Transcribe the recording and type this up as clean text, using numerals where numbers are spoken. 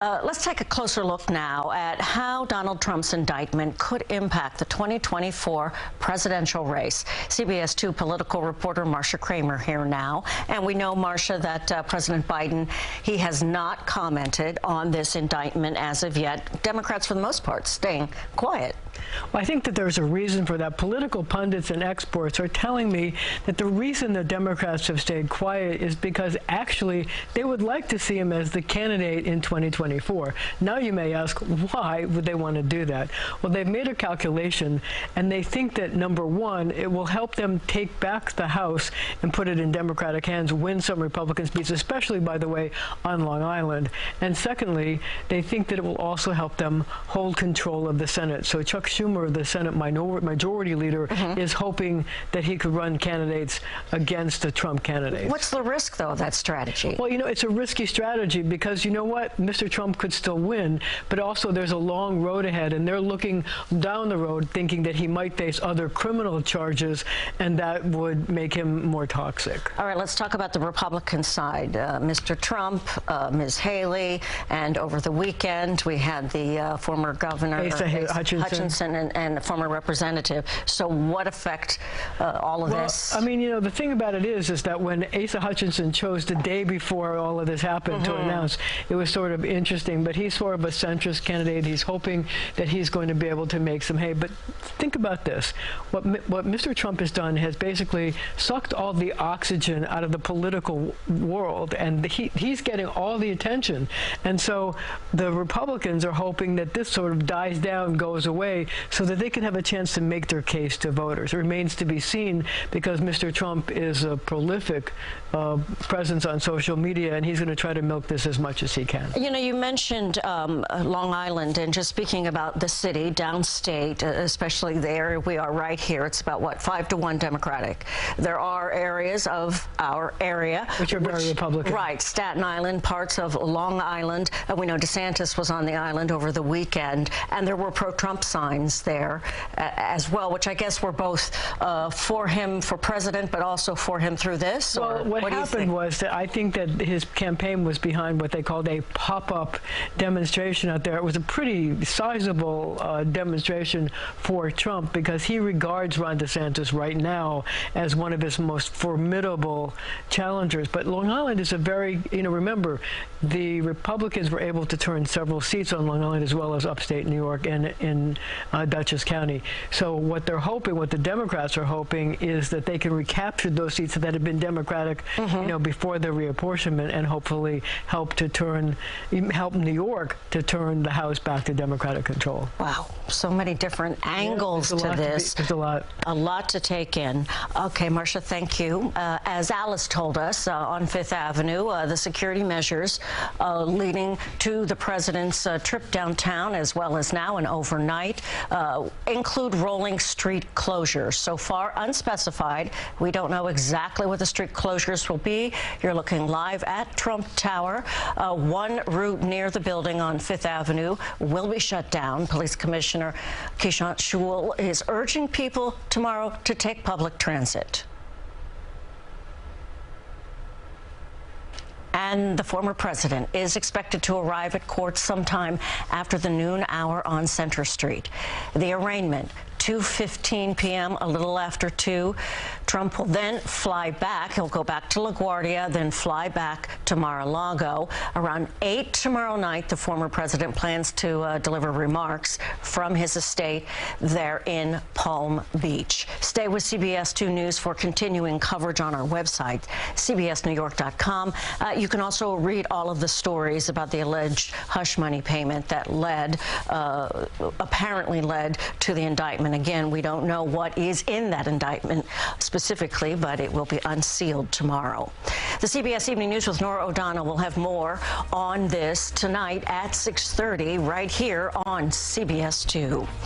Let's take a closer look now at how Donald Trump's indictment could impact the 2024 presidential race. CBS 2 political reporter Marcia Kramer here now. And we know, Marcia, that President Biden, he has not commented on this indictment as of yet. Democrats, for the most part, staying quiet. Well, I think that there's a reason for that. Political pundits and experts are telling me that the reason the Democrats have stayed quiet is because actually they would like to see him as the candidate in 2024. Now you may ask, why would they want to do that? Well, they've made a calculation, and they think that, number one, it will help them take back the House and put it in Democratic hands, win some Republican seats, especially, by the way, on Long Island. And secondly, they think that it will also help them hold control of the Senate. So Chuck Schumer, the Senate majority leader, is hoping that he could run candidates against the Trump candidates. What's the risk, though, of that strategy? Well, you know, it's a risky strategy because, you know what, Mr. Trump could still win, but also there's a long road ahead, and they're looking down the road thinking that he might face other criminal charges, and that would make him more toxic. All right, let's talk about the Republican side. Mr. Trump, Ms. Haley, and over the weekend we had the former governor, Asa Hutchinson. And a former representative. So what effect all of this? I mean, you know, the thing about it is that when Asa Hutchinson chose the day before all of this happened to announce, it was sort of interesting. But he's sort of a centrist candidate. He's hoping that he's going to be able to make some hay. But think about this. What Mr. Trump has done has basically sucked all the oxygen out of the political world, and he's getting all the attention. And so the Republicans are hoping that this sort of dies down, goes away, so that they can have a chance to make their case to voters. It remains to be seen, because Mr. Trump is a prolific presence on social media, and he's going to try to milk this as much as he can. You know, you mentioned Long Island, and just speaking about the city, downstate, especially the area we are right here, it's about, what, 5-1 Democratic. There are areas of our area which are very Republican. Right, Staten Island, parts of Long Island. We know DeSantis was on the island over the weekend, and there were pro-Trump signs there as well, which I guess were both for him for president, but also for him through this? Well, what happened was that I think that his campaign was behind what they called a pop-up demonstration out there. It was a pretty sizable demonstration for Trump, because he regards Ron DeSantis right now as one of his most formidable challengers. But Long Island is a very, you know, remember, the Republicans were able to turn several seats on Long Island, as well as upstate New York and in Dutchess County. So what they're hoping, what the Democrats are hoping, is that they can recapture those seats that had been Democratic, you know, before the reapportionment, and hopefully help New York to turn the House back to Democratic control. Wow, so many different angles to this. There's a lot. A lot to take in. Okay, Marcia, thank you. As Alice told us on Fifth Avenue, the security measures leading to the president's trip downtown, as well as now and overnight, include rolling street closures. So far, unspecified. We don't know exactly what the street closures will be. You're looking live at Trump Tower. One route near the building on Fifth Avenue will be shut down. Police Commissioner Keechant Sewell is urging people tomorrow to take public transit. And the former president is expected to arrive at court sometime after the noon hour on Center Street. The arraignment, 2:15 p.m., a little after 2. Trump will then fly back. He'll go back to LaGuardia, then fly back to Mar-a-Lago. Around 8 tomorrow night, the former president plans to deliver remarks from his estate there in Palm Beach. Stay with CBS 2 News for continuing coverage on our website, cbsnewyork.com. You can also read all of the stories about the alleged hush money payment that apparently led to the indictment. Again, we don't know what is in that indictment specifically, but it will be unsealed tomorrow. The CBS Evening News with Norah O'Donnell will have more on this tonight at 6:30 right here on CBS 2.